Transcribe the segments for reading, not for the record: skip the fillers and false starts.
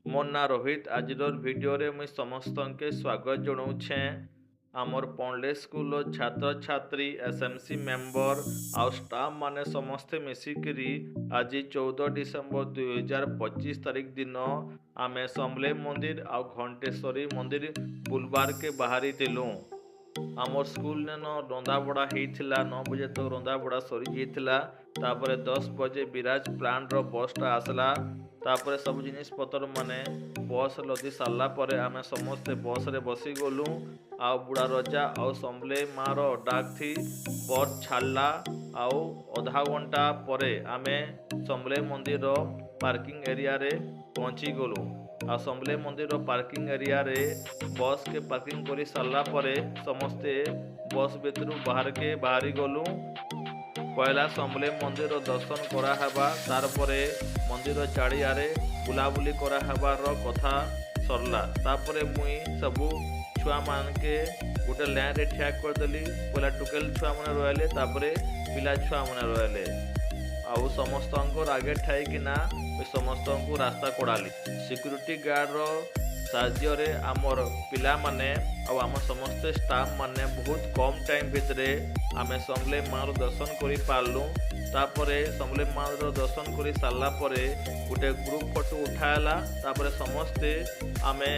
मोर ना रोहित आजिर वीडियो रे मुई समस्त के स्वागत जनाऊे। आमर पौंडे स्कूल छात्र छात्री एसएमसी मेंबर आउ स्टाफ माने समस्ते मिसिकी आज 14 डिसेम्बर 2025 तारीख दिन आमे समले मंदिर आउ घंटेश्वरी मंदिर बुलबार के बाहरी थिलु। आमर स्कूल न रंधा बड़ा होता 9 बजे तक रंधा बड़ा सरी जाता। 10 बजे विराज प्लांट रो बसटा आसला। तापर सब जिनिस पतर माने बस लदी सारा पर आमे समस्ते बस रे बसी गलु। आउ बुढ़ा रजा आउ समले मार डाक थी बस छाड़ला। आउ अधा घंटा पर आमे समले मंदिर पार्किंग एरिया रे पहुँची गलु। आ समले मंदिर पार्किंग एरिया रे बस के पार्किंग कर सारा पर समस्ते बस भितर बाहर के बाहरी गलु। पहला समले मंदिर दर्शन करावा तार परे मंदिर चारियारे बुलाबुली कराबार कथा सरला। तापरे मुई सबू छुआ मान के गोटे लाइन रे ठिया करदेली। पहला टुकेल छुआ मैंने रहिले तापरे पिला छुआ मैंने रहिले। आउ समस्त आगे ठाईकिना समस्त को रास्ता कड़ाली। सिक्यूरीटी गार्ड रो साहाय्य आमर पिला माने आम समस्ते स्टाफ माने बहुत कम टाइम भितर आमे समले मार दर्शन कर पार्लु। तापरे समले मार दर्शन कर सारा पर गोटे ग्रुप फोटो उठाला। तापरे समस्ते आमे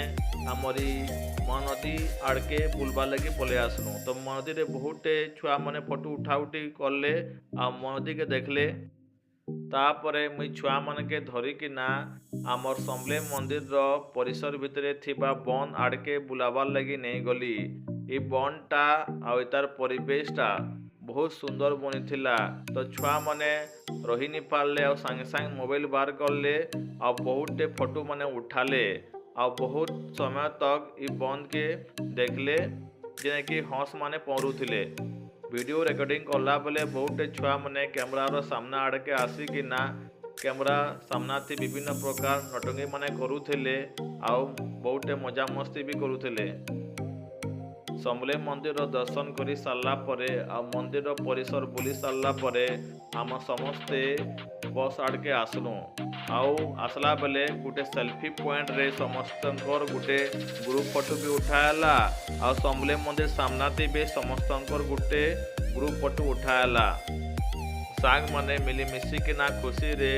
आमरी महानदी आड़के बुलबार लगे पलि आसलु। तो महानदी रे बहुते छुआ माने फोटो उठा उठी कले आ महानदी के देखले। तापरे मुई छुआ मान के धरिकिना आमर समले मंदिर रो परिसर भितर थिबा बन आड़के बुलाबार लगी नहीं गली। ये बनटा आउ तार परिवेशटा बहुत सुंदर बनी थिला। तो छुआ माने रही नहीं पारले और सांगे सांगे मोबाइल बाहर करले और बहुते फोटो माने उठाले और बहुत समय तक ये बन के देखले जे कि हंस माने पहरुथिले। वीडियो रिकॉर्डिंग करला बेले बहुते छुआ माने कैमरार सामना आड़के आसिकिना कैमरा सामना थी विभिन्न प्रकार नटंगी माने करुथिले आउ बहुते मजा मस्ती भी करुथिले। समले मंदिर दर्शन कर सारा पर आ मंदिर परिसर बुली सारा पर आम समस्ते बस आड़के आसलु। आउ आसला बेले गोटे सेल्फी पॉइंट रे समस्त गोटे ग्रुप फोटो भी उठाला। आ समले मंदिर सामना भी समस्त गोटे ग्रुप फोटो उठाला। सांग माने मिली मिसिकिना खुशी रे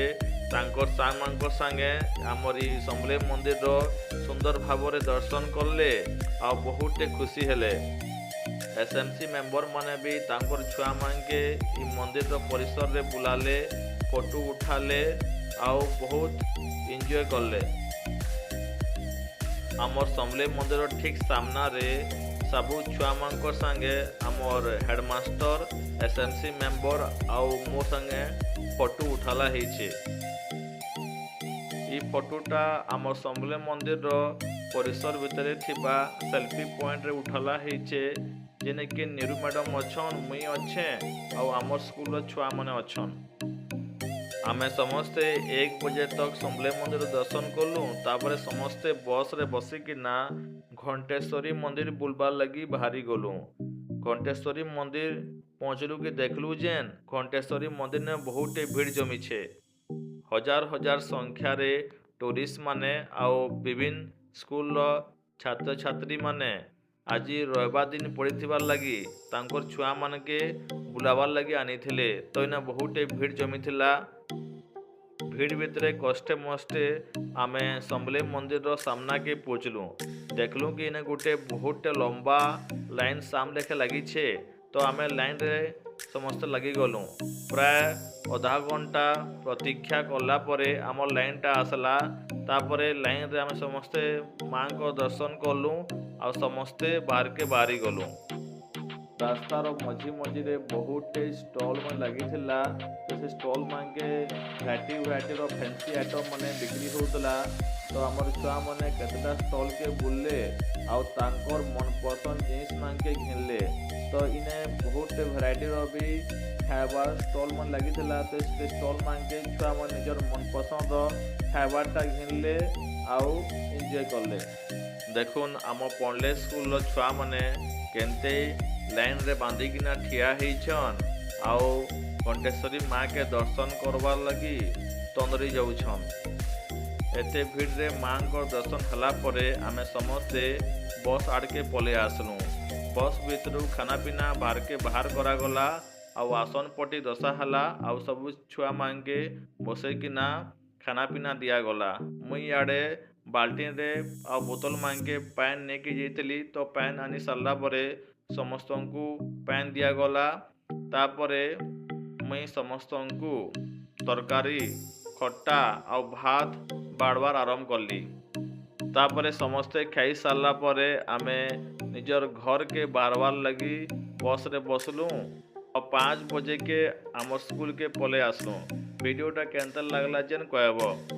तांकर सांग मान संगे आमरी समले मंदिर रो सुंदर भाव दर्शन करले आ बहुते खुशी हेले। एसएमसी मेंबर माने भी तांकर छुआ मान के इ मंदिर रो परिसर रे बुलाले फोटो उठाले आउ बहुत एंजॉय करले। आमर समले मंदिर ठीक सामना रे सबू छुआ मान संगे आमर हेडमास्टर एसएमसी मेंबर आउ मो संगे फोटो उठाला हेचे। ई फोटोटा आमर समले मंदिर रो परिसर भितर थिबा सेल्फी पॉइंट रे उठाला हेचे। जेने कि नीरू मैडम अछन मुई अच्छे आउ आमर स्कूल छुआ माने अछन। आमे समस्ते 1 बजे तक समले मंदिर दर्शन कलु। तापरे समस्ते बस रे बसिकिना घंटेश्वरी मंदिर बुलबार लगी बाहरी गलु। घंटेश्वरी मंदिर पहुँचलु कि देखलु जेन घंटेश्वरी मंदिर ने बहुत भीड़ जमी छे। हजार हजार संख्या रे टूरिस्ट माने आउ विभिन्न स्कूल छात्र छात्री माने आज रविवार दिन पड़ीथिबार लगी तांकर छुआ मान के बुलाबार लगी आनी थिले। तो इना बहुत भीड़ जमी थिला। भीड़ भितर कष्टे मस्ते आमे समले मंदिर रो सामना के पहुँचलु। देखलु कि इने गोटे बहुत लंबा लाइन साम लेखे लगी छे। तो आमे लाइन रे समस्त लगी गलु। प्राय आधा घंटा प्रतीक्षा कला परे आम लाइनटा आसला। तापरे लाइन रे आमे समस्ते माँ को दर्शन कलु आ समस्ते बाहर के बाहरी गलु। रास्तार मझी मझी रे बहुत स्टॉल में लगी थिला। तो से स्टॉल मांगे वैरायटी रो फैंसी आइटम माने बिक्री होतला। तो आमर छुआ माने केतटा स्टॉल के बुलले आउ तांकर मनपसंद जिनिस मांगे घिनले। तो इने बहुत वैरायटी रो भी खाइबार स्टॉल मन लगी थिला। तो से स्टॉल मांगे छुआ मन निजर मनपसंद रो खाइबारटा घिनले आउ एंजॉय करले। देखुन आम पौंडे स्कूल छुआ माने केनते लाइन रे बांधिकिना ठिया होइछन आउ घंटेश्वरी माँ के दर्शन करवार लगी तंदरी जाउछन। एते भीड़ रे माँ को दर्शन हला परे आमे समस्ते बस आड़के पले आसलु। बस भितर खाना पीना बाहर के बाहर करागला आउ आसन पटी दशा हला आउ सबु छुआ मांगे बसैकिना खाना पीना दिगला। मुई आड़े बाल्टीन रे आ बोतल मांगे पैन नेकी जाइली तो पैन आनी सारा परे समस्त को पैन दिगला। तापरे मुई समस्त को तरकारी खट्टा आ भात बाड़बार आरंभ कली। तापरे समस्ते खाई सारा परे आमे निजर घर के बारबार लगी बस रे बसलु और 5 बजे के आमर स्कूल के पले आसलु। वीडियोटा केंता लागला जेन कहब।